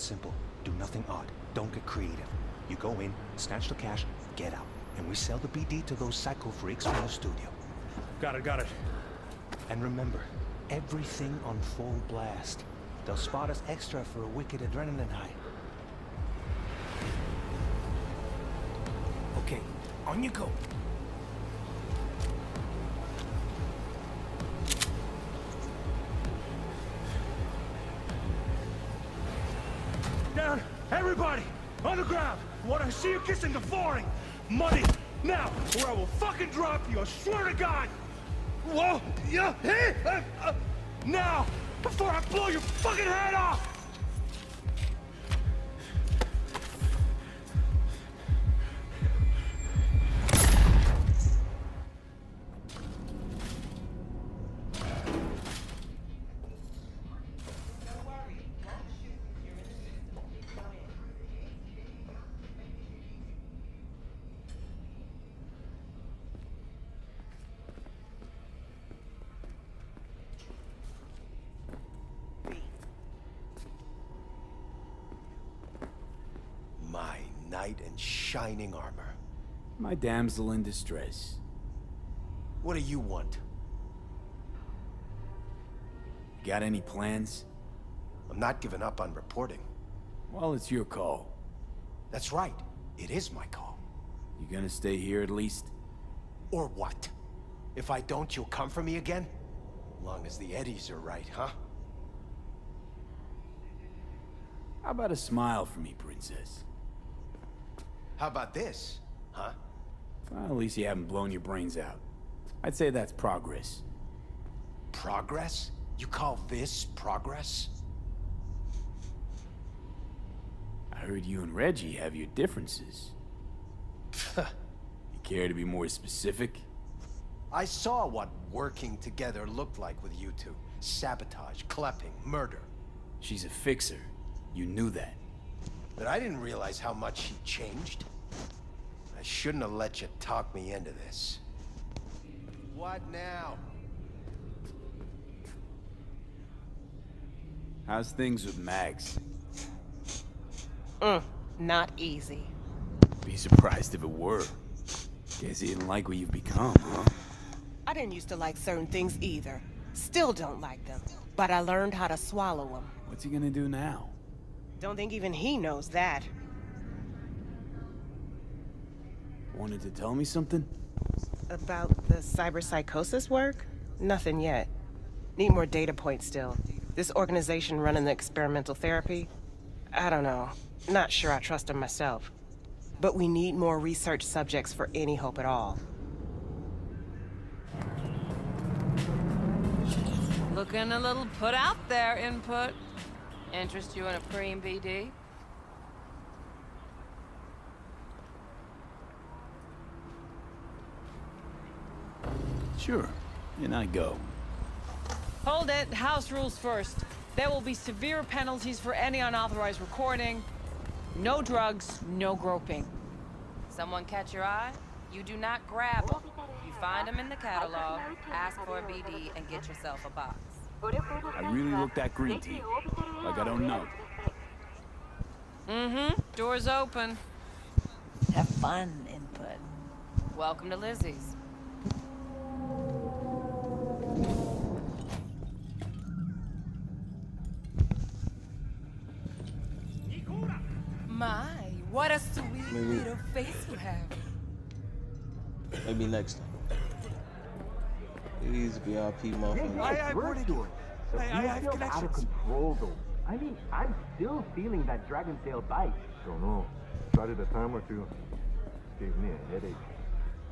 It's simple. Do nothing odd. Don't get creative. You go in, snatch the cash, get out. And we sell the BD to those psycho freaks from the studio. Got it. And remember, everything on full blast. They'll spot us extra for a wicked adrenaline high. Okay, on you go. Down! Everybody! On the ground! Want to see you kissing the flooring! Money! Now! Or I will fucking drop you! I swear to God! Whoa! Yeah! Hey! Now! Before I blow your fucking head off! My knight in shining armor. My damsel in distress. What do you want? Got any plans? I'm not giving up on reporting. Well, it's your call. That's right. It is my call. You gonna stay here at least? Or what? If I don't, you'll come for me again? Long as the eddies are right, huh? How about a smile for me, princess? How about this, huh? Well, at least you haven't blown your brains out. I'd say that's progress. Progress? You call this progress? I heard you and Reggie have your differences. You care to be more specific? I saw what working together looked like with you two. Sabotage, klepping, murder. She's a fixer. You knew that. But I didn't realize how much she changed. I shouldn't have let you talk me into this. What now? How's things with Max? Not easy. Be surprised if it were. Guess he didn't like what you've become, huh? I didn't used to like certain things either. Still don't like them. But I learned how to swallow them. What's he gonna do now? Don't think even he knows that. Wanted to tell me something? About the cyberpsychosis work? Nothing yet. Need more data points still. This organization running the experimental therapy? I don't know. Not sure I trust them myself. But we need more research subjects for any hope at all. Looking a little put out there, input. Interest you in a preem BD? Sure. In I go. Hold it. House rules first. There will be severe penalties for any unauthorized recording. No drugs, no groping. Someone catch your eye? You do not grab them. You find them in the catalog, ask for a BD, and get yourself a box. I really looked that green tea. Like I don't know. Doors open. Have fun, input. Welcome to Lizzie's. My, what a sweet little face you have. Maybe next time. These VIP motherfuckers. What are you doing? I have out of control, though. I mean, I'm still feeling that dragon tail bite. Don't know. Tried it a time or two. Gave me a headache.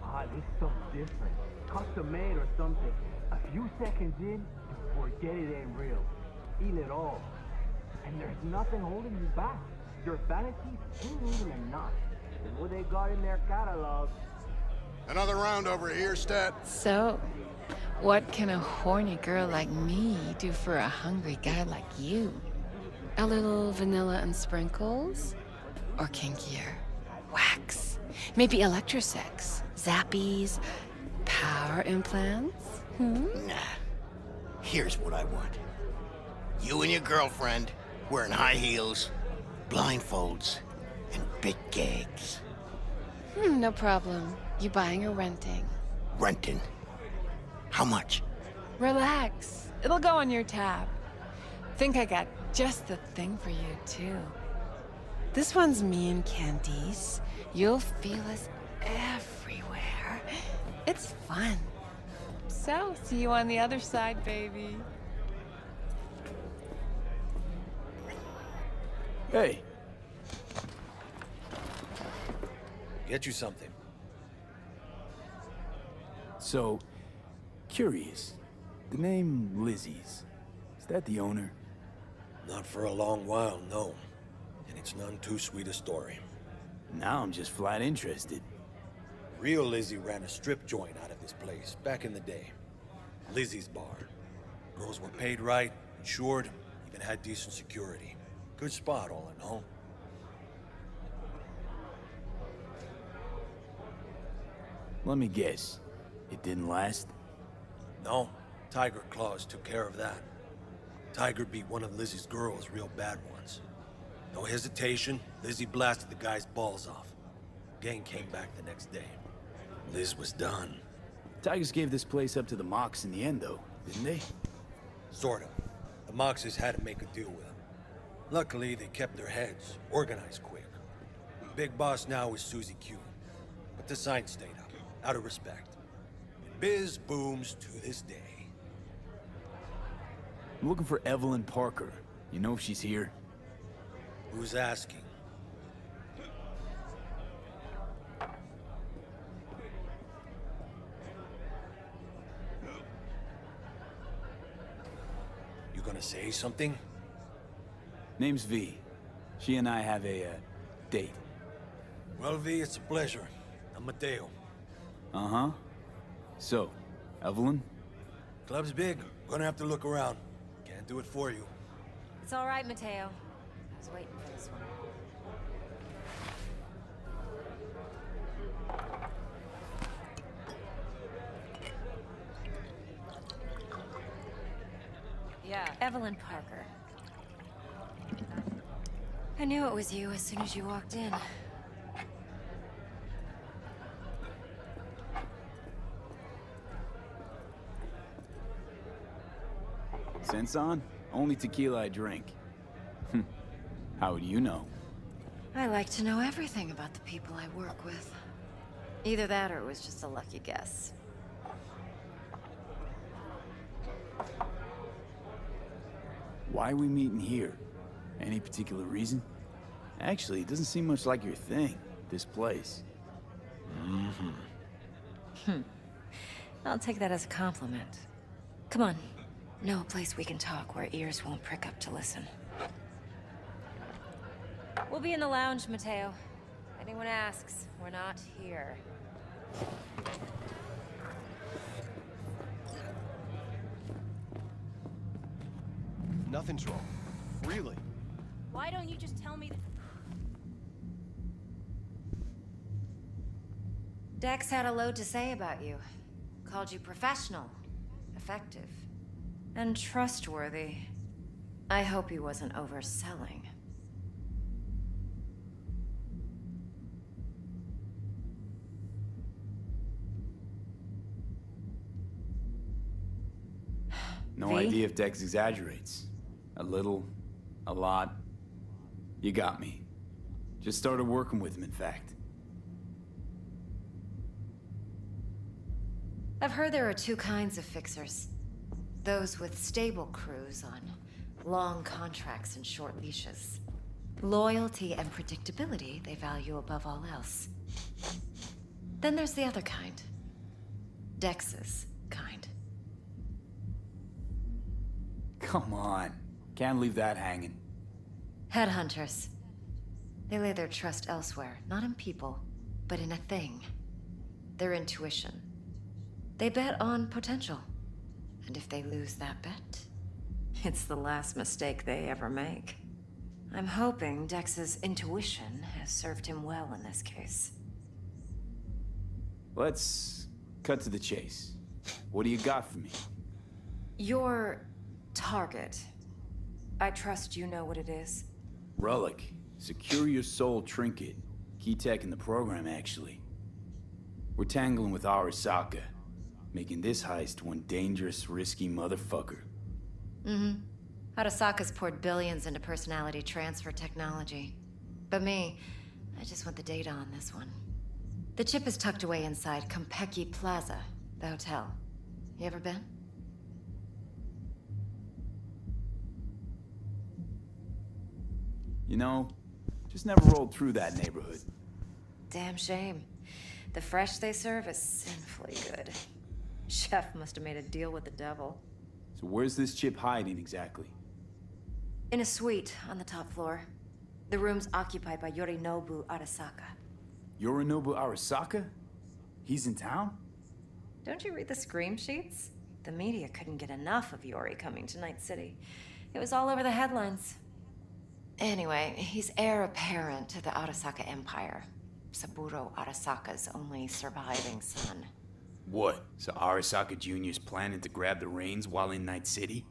Ah, this stuff's different. Custom made or something. A few seconds in, you forget it ain't real. Eat it all. And there's nothing holding you back. Your fantasies ain't even a notch. And what they got in their catalog. Another round over here, Stat. So, what can a horny girl like me do for a hungry guy like you? A little vanilla and sprinkles? Or kinkier? Wax? Maybe electrosex? Zappies? Power implants? Nah. Here's what I want. You and your girlfriend, wearing high heels, blindfolds and big gags. No problem. You buying or renting? Renting. How much? Relax. It'll go on your tab. Think I got just the thing for you, too. This one's me and Candice. You'll feel us everywhere. It's fun. So, see you on the other side, baby. Hey. Get you something. So, curious. The name Lizzie's. Is that the owner? Not for a long while, no. And it's none too sweet a story. Now I'm just flat interested. Real Lizzie ran a strip joint out of this place back in the day. Lizzie's Bar. Girls were paid right, insured, even had decent security. Good spot, all in all. Let me guess. It didn't last? No, Tiger Claws took care of that. Tiger beat one of Lizzie's girls real bad once. No hesitation, Lizzie blasted the guy's balls off. Gang came back the next day. Liz was done. Tigers gave this place up to the Mox in the end, though, didn't they? Sort of. The Moxes had to make a deal with them. Luckily, they kept their heads, organized quick. Big boss now is Susie Q. But the sign stayed up, out of respect. And biz booms to this day. I'm looking for Evelyn Parker. You know if she's here? Who's asking? You gonna say something? Name's V. She and I have a, date. Well, V, it's a pleasure. I'm Mateo. Uh-huh. So, Evelyn? Club's big. Gonna have to look around. Can't do it for you. It's all right, Mateo. I was waiting for this one. Yeah. Evelyn Parker. I knew it was you as soon as you walked in. Sense on? Only tequila I drink. How would you know? I like to know everything about the people I work with. Either that or it was just a lucky guess. Why are we meeting here? Any particular reason? Actually, it doesn't seem much like your thing, this place. I'll take that as a compliment. Come on. Know a place we can talk where ears won't prick up to listen. We'll be in the lounge, Mateo. If anyone asks, we're not here. Nothing's wrong. Really? Why don't you just tell me? Dex had a load to say about you. Called you professional, effective, and trustworthy. I hope he wasn't overselling. No V? idea if Dex exaggerates. A little, a lot. You got me. Just started working with him, in fact. I've heard there are two kinds of fixers. Those with stable crews on long contracts and short leashes. Loyalty and predictability they value above all else. Then there's the other kind. Dex's kind. Come on. Can't leave that hanging. Headhunters. They lay their trust elsewhere, not in people, but in a thing. Their intuition. They bet on potential. And if they lose that bet, it's the last mistake they ever make. I'm hoping Dex's intuition has served him well in this case. Let's cut to the chase. What do you got for me? Your target. I trust you know what it is. Relic. Secure your soul trinket. Key tech in the program, actually. We're tangling with Arasaka, making this heist one dangerous, risky motherfucker. Mm-hmm. Arasaka's poured billions into personality transfer technology. But me, I just want the data on this one. The chip is tucked away inside Konpeki Plaza, the hotel. You ever been? You know, just never rolled through that neighborhood. Damn shame. The fresh they serve is sinfully good. Chef must have made a deal with the devil. So where's this chip hiding exactly? In a suite on the top floor. The room's occupied by Yorinobu Arasaka. Yorinobu Arasaka? He's in town? Don't you read the scream sheets? The media couldn't get enough of Yori coming to Night City. It was all over the headlines. Anyway, he's heir apparent to the Arasaka Empire. Saburo Arasaka's only surviving son. What? So Arasaka Jr.'s planning to grab the reins while in Night City?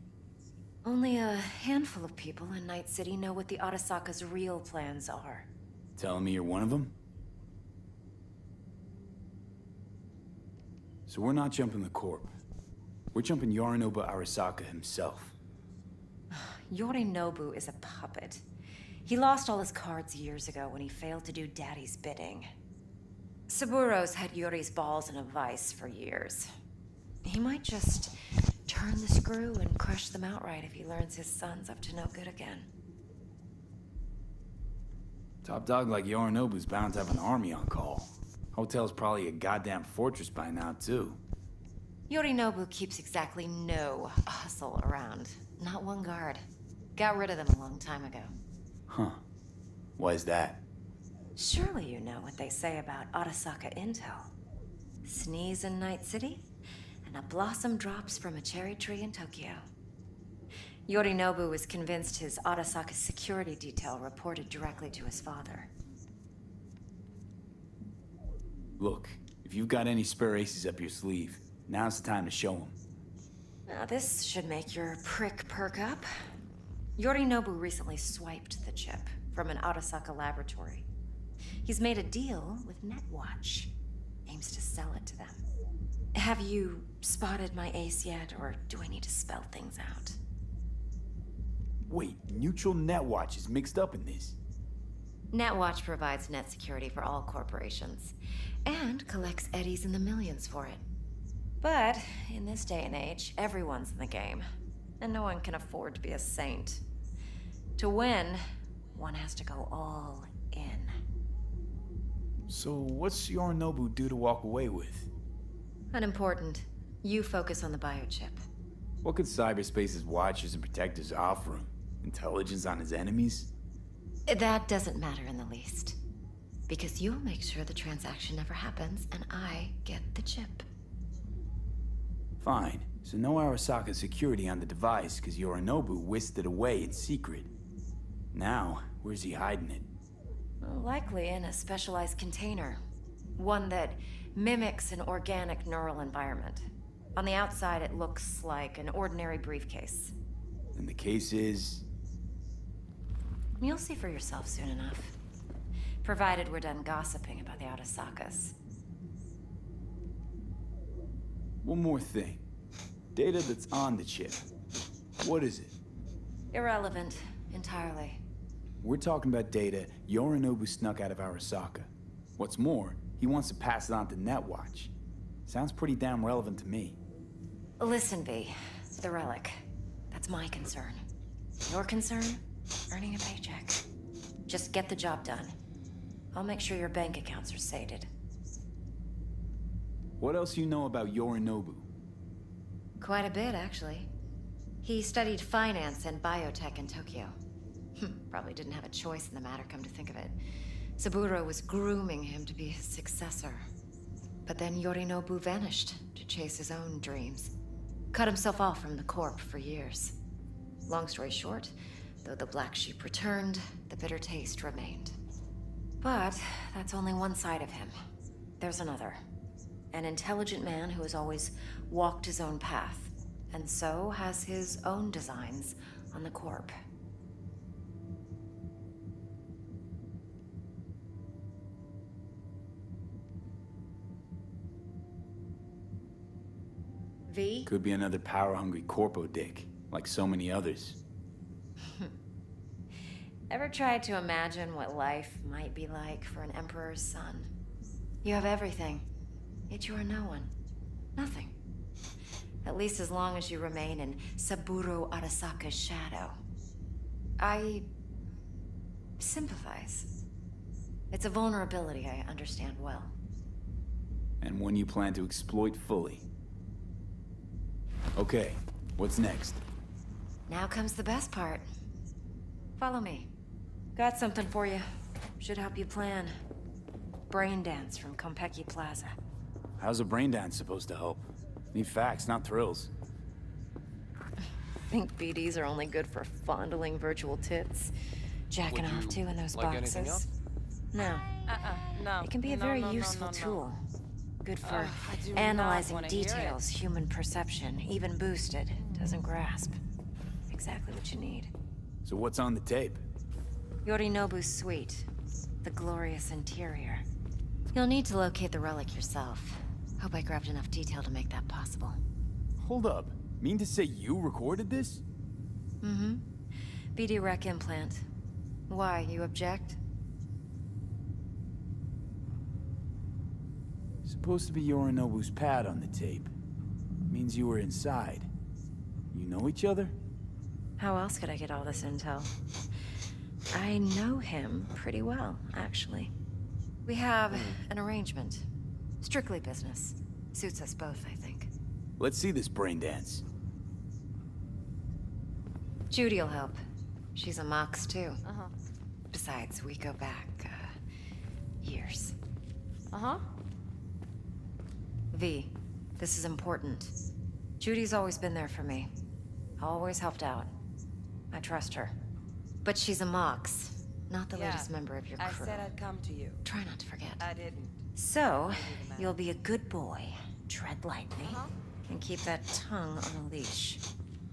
Only a handful of people in Night City know what the Arasaka's real plans are. Telling me you're one of them? So we're not jumping the Corp. We're jumping Yorinobu Arasaka himself. Yorinobu is a puppet. He lost all his cards years ago when he failed to do Daddy's bidding. Saburo's had Yori's balls in a vice for years. He might just turn the screw and crush them outright if he learns his son's up to no good again. Top dog like Yorinobu's bound to have an army on call. Hotel's probably a goddamn fortress by now, too. Yorinobu keeps exactly no hustle around. Not one guard. Got rid of them a long time ago. Huh. Why is that? Surely you know what they say about Arasaka intel. Sneeze in Night City, and a blossom drops from a cherry tree in Tokyo. Yorinobu was convinced his Arasaka security detail reported directly to his father. Look, if you've got any spare aces up your sleeve, now's the time to show them. Now this should make your prick perk up. Yorinobu recently swiped the chip from an Arasaka laboratory. He's made a deal with Netwatch. Aims to sell it to them. Have you spotted my ace yet, or do I need to spell things out? Wait, Neutral Netwatch is mixed up in this. Netwatch provides net security for all corporations, and collects eddies in the millions for it. But in this day and age, everyone's in the game, and no one can afford to be a saint. To win, one has to go all in. So what's Yorinobu due to walk away with? Unimportant. You focus on the biochip. What could cyberspace's watchers and protectors offer him? Intelligence on his enemies? That doesn't matter in the least. Because you'll make sure the transaction never happens, and I get the chip. Fine. So no Arasaka security on the device, because Yorinobu whisked it away in secret. Now, where's he hiding it? Likely in a specialized container. One that mimics an organic neural environment. On the outside, it looks like an ordinary briefcase. And the case is... You'll see for yourself soon enough. Provided we're done gossiping about the Arasakas. One more thing. Data that's on the chip. What is it? Irrelevant, entirely. We're talking about data Yorinobu snuck out of Arasaka. What's more, he wants to pass it on to Netwatch. Sounds pretty damn relevant to me. Listen, V. The relic. That's my concern. Your concern? Earning a paycheck. Just get the job done. I'll make sure your bank accounts are sated. What else you know about Yorinobu? Quite a bit, actually. He studied finance and biotech in Tokyo. Probably didn't have a choice in the matter, come to think of it. Saburo was grooming him to be his successor. But then Yorinobu vanished to chase his own dreams. Cut himself off from the Corp for years. Long story short, though the black sheep returned, the bitter taste remained. But that's only one side of him. There's another. An intelligent man who has always walked his own path, and so has his own designs on the Corp. V? Could be another power-hungry corpo dick, like so many others. Ever tried to imagine what life might be like for an emperor's son? You have everything, yet you are no one. Nothing. At least as long as you remain in Saburo Arasaka's shadow. I sympathize. It's a vulnerability I understand well. And one you plan to exploit fully. Okay, what's next? Now comes the best part. Follow me. Got something for you. Should help you plan. Braindance from Konpeki Plaza. How's a braindance supposed to help? Need facts, not thrills. Think BDs are only good for fondling virtual tits? Jacking off to in those boxes? No. No. It can be a very useful tool. Good for analyzing details human perception, even boosted, doesn't grasp. Exactly what you need. So what's on the tape? Yorinobu's suite. The glorious interior. You'll need to locate the relic yourself. Hope I grabbed enough detail to make that possible. Hold up. Mean to say you recorded this? Mm-hmm. BD rec implant. Why, you object? Supposed to be Yorinobu's pad on the tape. Means you were inside. You know each other? How else could I get all this intel? I know him pretty well, actually. We have an arrangement. Strictly business. Suits us both, I think. Let's see this braindance. Judy'll help. She's a Mox, too. Besides, we go back, years. V, this is important. Judy's always been there for me. Always helped out. I trust her. But she's a Mox, not the latest member of your crew. I said I'd come to you. Try not to forget. I didn't. So, you'll be a good boy, tread lightly, and keep that tongue on a leash.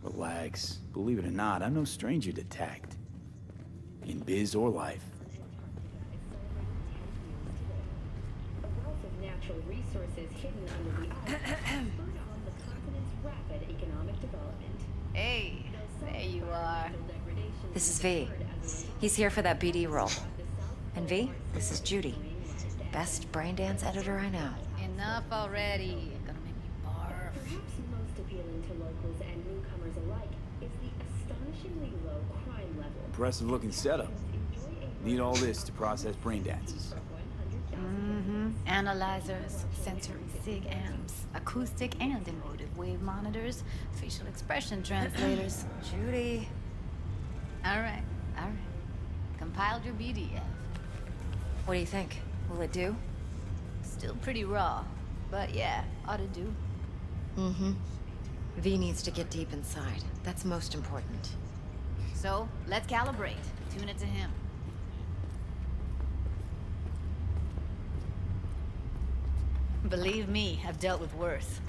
Relax. Believe it or not, I'm no stranger to tact. In biz or life. A wealth of natural resources hidden under the ice spurred on the continent's rapid economic development. Hey, there you are. This is V. He's here for that BD role. And V, this is Judy. Best braindance editor I know. Enough already. Gonna make me barf. Perhaps most appealing to locals and newcomers alike is the astonishingly low crime level. Impressive looking setup. Need all this to process braindances. Analyzers, sensory sig amps, acoustic and emotive wave monitors, facial expression translators. Judy. All right. Compiled your BDF. What do you think? Will it do? Still pretty raw, but yeah, ought to do. V needs to get deep inside. That's most important. So, let's calibrate. Tune it to him. Believe me, I've dealt with worse.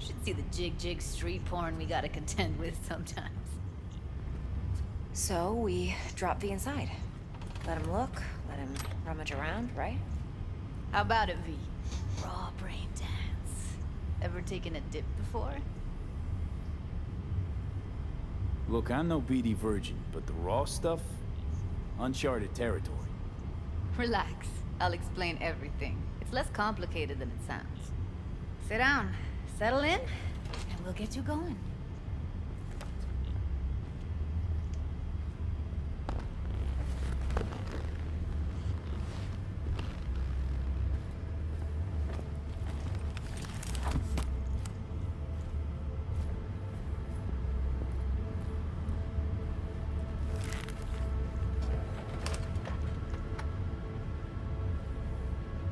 Should see the jig street porn we gotta contend with sometimes. So, we drop V inside. Let him look, let him rummage around, right? How about it, V? Raw brain dance. Ever taken a dip before? Look, I'm no BD virgin, but the raw stuff? Uncharted territory. Relax. I'll explain everything. It's less complicated than it sounds. Sit down, settle in, and we'll get you going.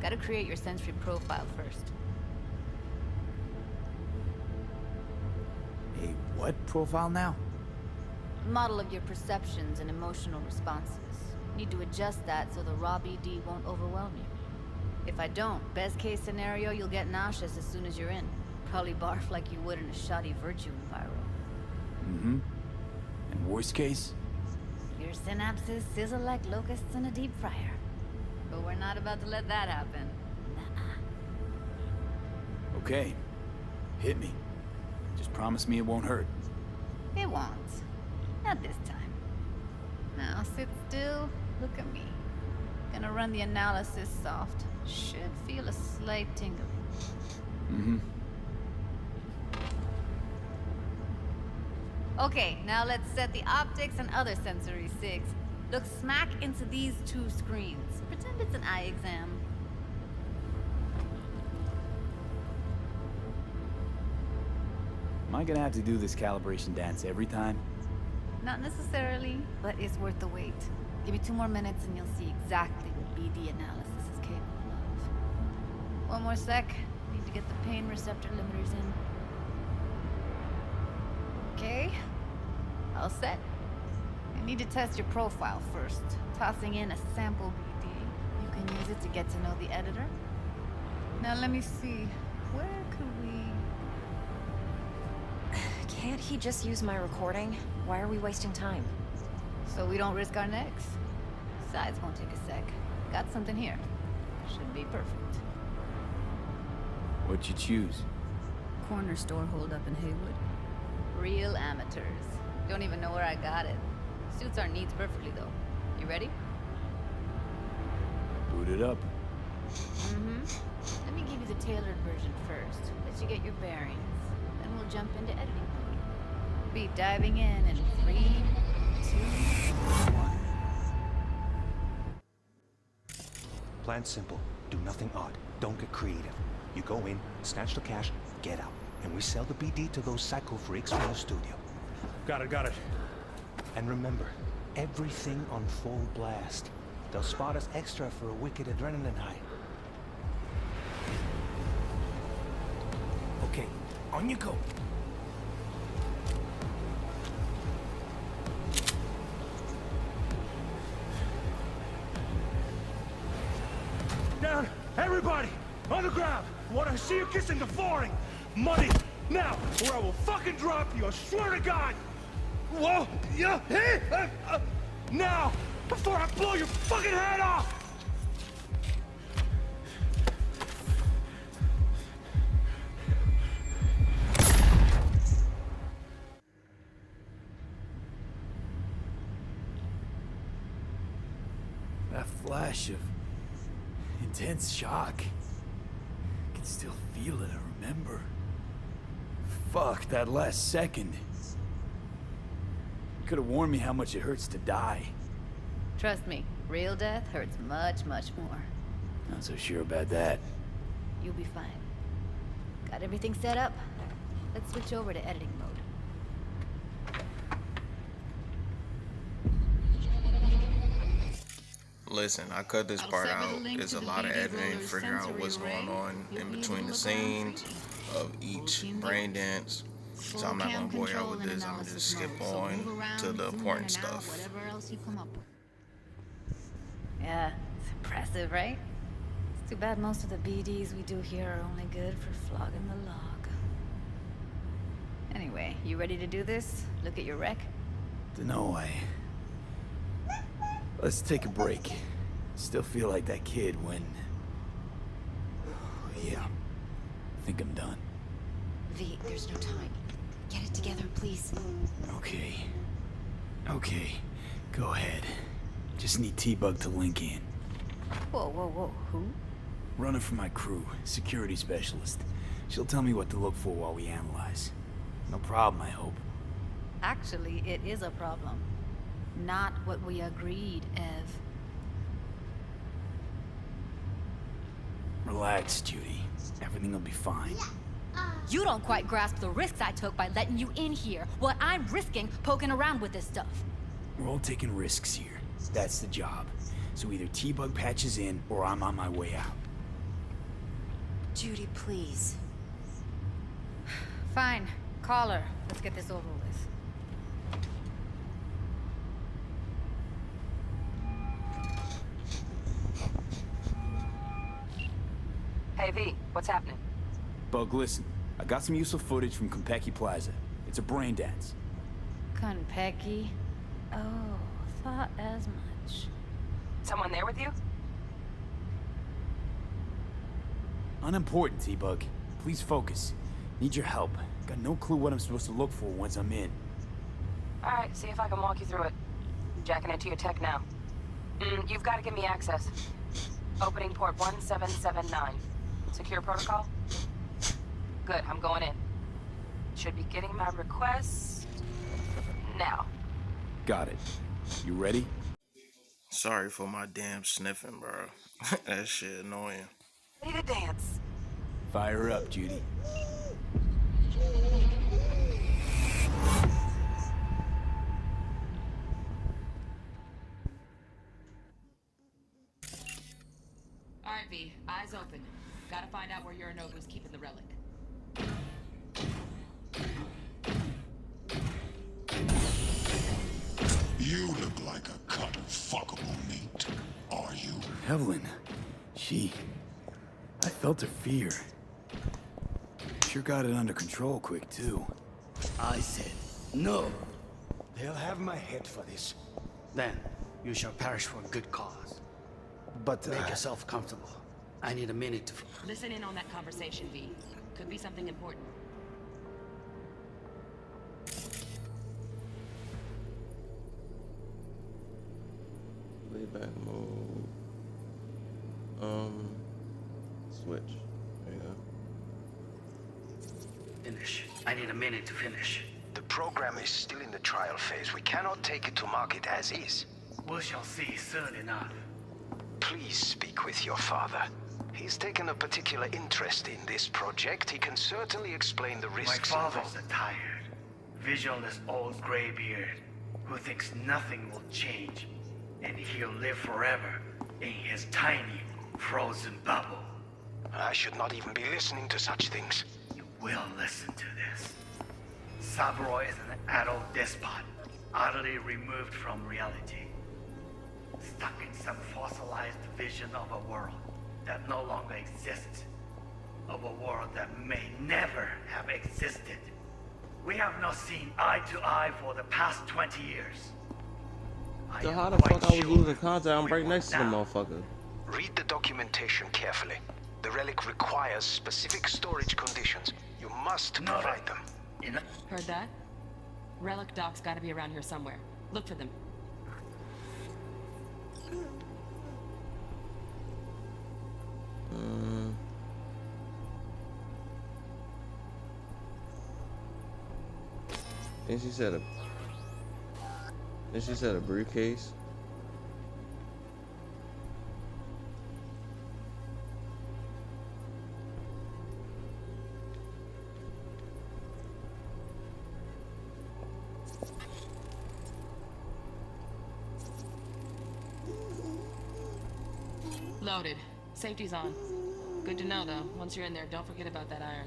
Gotta create your sensory profile first. A what profile now? Model of your perceptions and emotional responses. Need to adjust that so the raw BD won't overwhelm you. If I don't, best case scenario, you'll get nauseous as soon as you're in. Probably barf like you would in a shoddy virtue enviro. And worst case? Your synapses sizzle like locusts in a deep fryer. But we're not about to let that happen. Nuh-uh. Okay. Hit me. Just promise me it won't hurt. It won't. Not this time. Now sit still, look at me. Gonna run the analysis soft. Should feel a slight tingling. Mm-hmm. Okay, now let's set the optics and other sensory sigs. Look smack into these two screens. Pretend it's an eye exam. Am I gonna have to do this calibration dance every time? Not necessarily, but it's worth the wait. Give me 2 more minutes and you'll see exactly what BD analysis is capable of. 1 more sec. Need to get the pain receptor limiters in. Okay. All set. I need to test your profile first. Tossing in a sample BD. You can use it to get to know the editor. Now let me see. Where could we... Can't he just use my recording? Why are we wasting time? So we don't risk our necks. Sides won't take a sec. Got something here. Should be perfect. What'd you choose? Corner store holdup in Haywood. Real amateurs. Don't even know where I got it. Suits our needs perfectly though. You ready? Boot it up. Mm-hmm. Let me give you the tailored version first. Let you get your bearings. Then we'll jump into editing mode. Be diving in 3, 2, 1. Plan simple. Do nothing odd. Don't get creative. You go in, snatch the cash, get out. And we sell the BD to those psycho freaks from the studio. Got it. And remember, everything on full blast. They'll spot us extra for a wicked adrenaline high. Okay, on you go. Down! Everybody! On the ground! Want to see you kissing the flooring! Money! Now! Or I will fucking drop you! I swear to God! Whoa! Yeah! Hey! Now! Before I blow your fucking head off! That flash of intense shock. I can still feel it, I remember. Fuck, that last second. You could have warned me how much it hurts to die. Trust me, real death hurts much, much more. Not so sure about that. You'll be fine. Got everything set up? Let's switch over to editing mode. Listen, I cut this part out. There's a lot of editing to figure out what's going on in between the scenes of each Braindance. So I'm not gonna bore y'all with this. I'm gonna just skip on to the important stuff. Yeah, it's impressive, right? It's too bad most of the BDs we do here are only good for flogging the log. Anyway, you ready to do this? Look at your rec? Dunno, let's take a break. Still feel like that kid when... Yeah. I think I'm done. V, there's no time. Get it together, please. Okay. Okay. Go ahead. Just need T-Bug to link in. Whoa. Who? Runner for my crew. Security specialist. She'll tell me what to look for while we analyze. No problem, I hope. Actually, it is a problem. Not what we agreed, Ev. Relax, Judy. Everything will be fine. You don't quite grasp the risks I took by letting you in here. What I'm risking poking around with this stuff. We're all taking risks here. That's the job. So either T-Bug patches in, or I'm on my way out. Judy, please. Fine. Call her. Let's get this over with. Hey, V, what's happening? Bug, listen. I got some useful footage from Konpeki Plaza. It's a Braindance. Konpeki? Oh, thought as much. Someone there with you? Unimportant, T-Bug. Please focus. Need your help. Got no clue what I'm supposed to look for once I'm in. Alright, see if I can walk you through it. Jacking into your tech now. You've got to give me access. Opening port 1779. Secure protocol? Good, I'm going in. Should be getting my request now. Got it. You ready? Sorry for my damn sniffing, bro. That shit annoying. Ready to dance. Fire up, Judy. Alright, V. Eyes open. Gotta find out where Yorinobu's keeping the relic. You look like a cut of fuckable meat. Are you? Evelyn. I felt her fear. Sure got it under control quick, too. I said, no. They'll have my head for this. Then, you shall perish for a good cause. But, Make yourself comfortable. I need a minute to... Listen in on that conversation, V. Could be something important. Playback mode. Switch. There you go. Finish. I need a minute to finish. the program is still in the trial phase. We cannot take it to market as is. We shall see soon enough. Please speak with your father. He's taken a particular interest in this project. He can certainly explain the risks. My father's a tired, visionless old graybeard who thinks nothing will change, and he'll live forever in his tiny, frozen bubble. I should not even be listening to such things. You will listen to this. Saburo is an adult despot, utterly removed from reality. Stuck in some fossilized vision of a world that no longer exists. Of a world that may never have existed. We have not seen eye to eye for the past 20 years. So how the fuck I was losing contact? I'm right next to the motherfucker. Read the documentation carefully. The relic requires specific storage conditions. You must provide them. Heard that? Relic docs gotta be around here somewhere. Look for them. And she said a briefcase. Loaded. Safety's on. Good to know, though. Once you're in there, don't forget about that iron.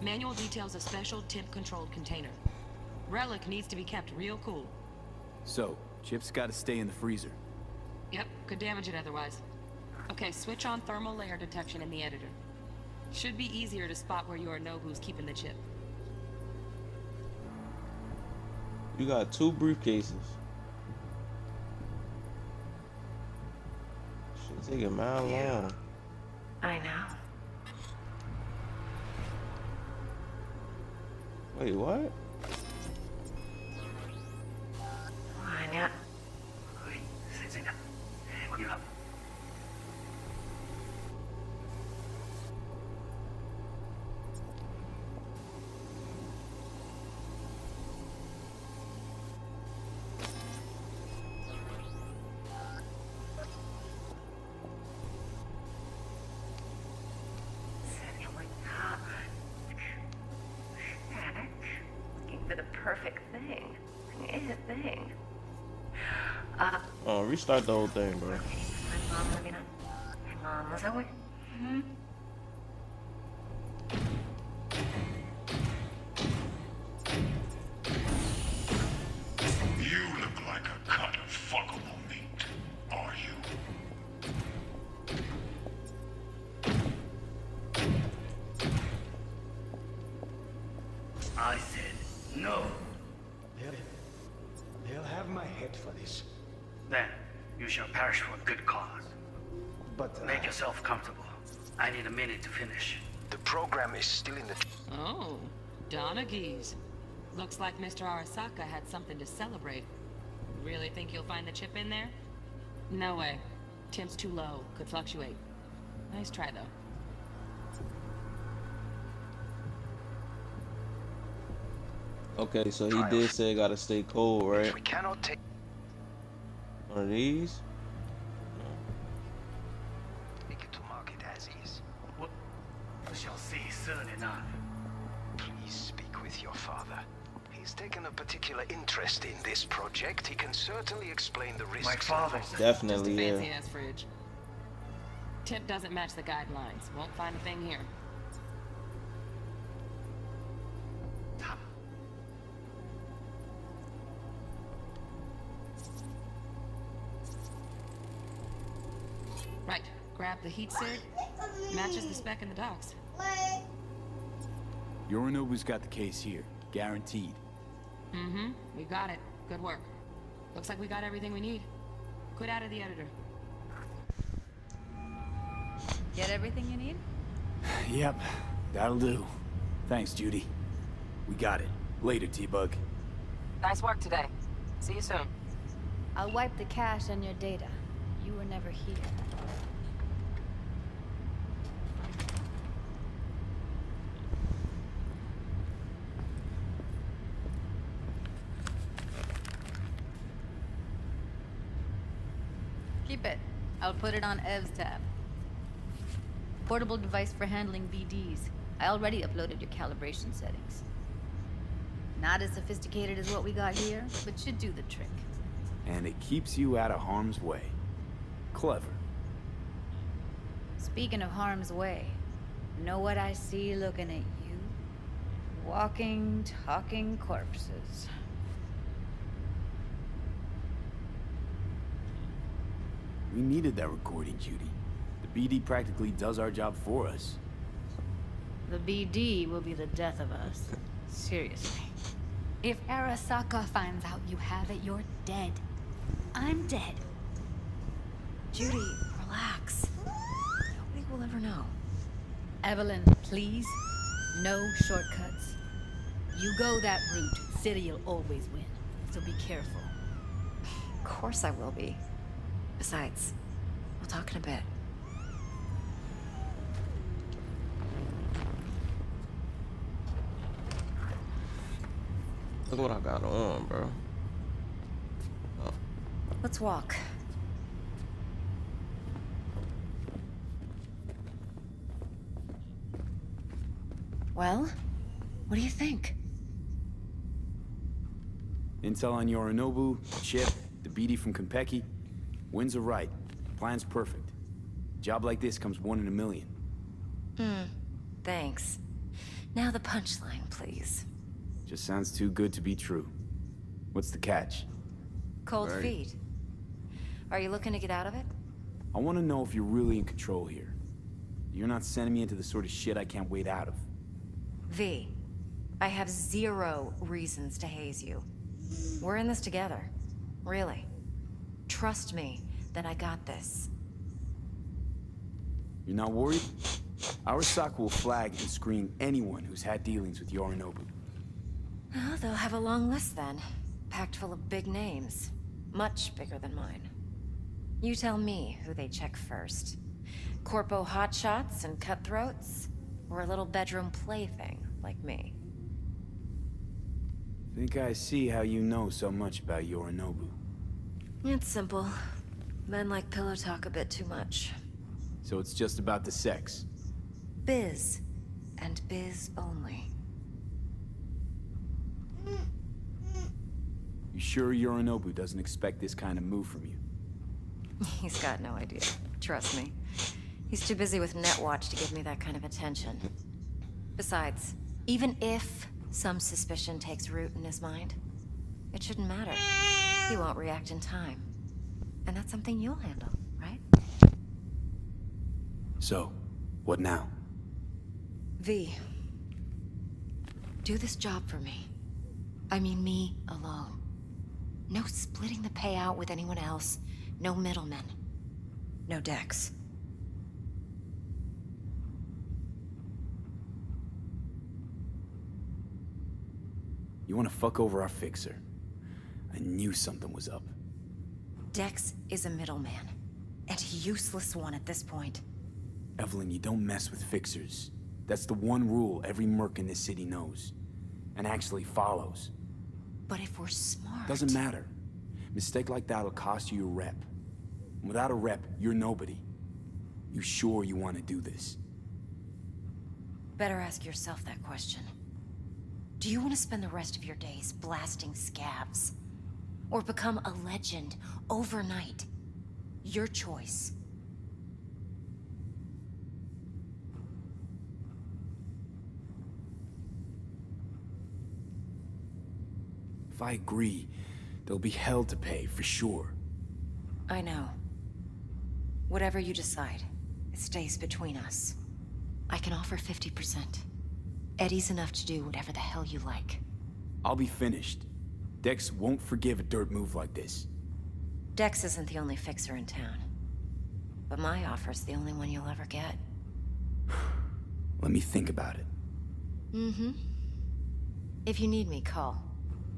Manual details a special temp-controlled container. Relic needs to be kept real cool. So, Chip's gotta stay in the freezer. Yep, could damage it otherwise. Okay, switch on thermal layer detection in the editor. Should be easier to spot where Yorinobu's keeping the chip. You got 2 briefcases. Should take a mile long. I know. Wait, what? Aня. For the perfect thing. Thing. Oh, restart the whole thing, bro. You look like a cut of fuckable meat. Are you? You shall perish for a good cause. But make yourself comfortable. I need a minute to finish. The program is still in the... Oh, Donaghy's. Looks like Mr. Arasaka had something to celebrate. Really think you'll find the chip in there? No way. Temp's too low. Could fluctuate. Nice try, though. Okay, so he did say gotta stay cold, right? We cannot take... One of these? Take it to market as is. What? We shall see soon enough. Please speak with your father. He's taken a particular interest in this project. He can certainly explain the risks. My father. Definitely, Just a yeah. fancy-ass fridge. Temp doesn't match the guidelines. Won't find a thing here. Right. Grab the heat sig. Matches the spec in the docs. Yorinobu's got the case here. Guaranteed. Mm-hmm. We got it. Good work. Looks like we got everything we need. Quit out of the editor. Get everything you need? Yep, that'll do. Thanks, Judy. We got it. Later, T-Bug. Nice work today. See you soon. I'll wipe the cache on your data. You were never here. Keep it. I'll put it on Ev's tab. Portable device for handling BDs. I already uploaded your calibration settings. Not as sophisticated as what we got here, but should do the trick. And it keeps you out of harm's way. Clever. Speaking of harm's way, know what I see looking at you? Walking, talking corpses. We needed that recording, Judy. The BD practically does our job for us. The BD will be the death of us. Seriously. If Arasaka finds out you have it, you're dead. I'm dead. Judy, relax. Nobody will ever know. Evelyn, please. No shortcuts. You go that route, City'll always win. So be careful. Of course I will be. Besides, we'll talk in a bit. Look what I got on, bro. Oh. Let's walk. Well, what do you think? Intel on Yorinobu, Chip, the BD from Konpeki. Winds are right. Plan's perfect. Job like this comes 1 in a million. Thanks. Now the punchline, please. Just sounds too good to be true. What's the catch? Cold feet. Are you looking to get out of it? I want to know if you're really in control here. You're not sending me into the sort of shit I can't wait out of. V, I have 0 reasons to haze you. We're in this together. Really. Trust me that I got this. You're not worried? Arasaka will flag and screen anyone who's had dealings with Yorinobu. Oh, they'll have a long list then. Packed full of big names. Much bigger than mine. You tell me who they check first. Corpo hotshots and cutthroats? Or a little bedroom plaything like me? Think I see how you know so much about Yorinobu. It's simple. Men like pillow talk a bit too much. So it's just about the sex? Biz. And biz only. You sure Yorinobu doesn't expect this kind of move from you? He's got no idea. Trust me. He's too busy with Netwatch to give me that kind of attention. Besides, even if some suspicion takes root in his mind, it shouldn't matter. He won't react in time. And that's something you'll handle, right? So, what now? V. Do this job for me. I mean me alone. No splitting the payout with anyone else. No middlemen. No Dex. You wanna fuck over our fixer? I knew something was up. Dex is a middleman. And a useless one at this point. Evelyn, you don't mess with fixers. That's the one rule every merc in this city knows. And actually follows. But if we're smart... Doesn't matter. Mistake like that'll cost you your rep. Without a rep, you're nobody. You sure you want to do this? Better ask yourself that question. Do you want to spend the rest of your days blasting scabs? Or become a legend overnight? Your choice. If I agree, there'll be hell to pay, for sure. I know. Whatever you decide, it stays between us. I can offer 50%. Eddie's enough to do whatever the hell you like. I'll be finished. Dex won't forgive a dirt move like this. Dex isn't the only fixer in town. But my offer's the only one you'll ever get. Let me think about it. Mm-hmm. If you need me, call.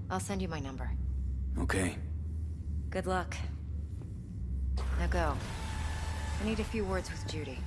I'll send you my number. Okay. Good luck. Now go. I need a few words with Judy.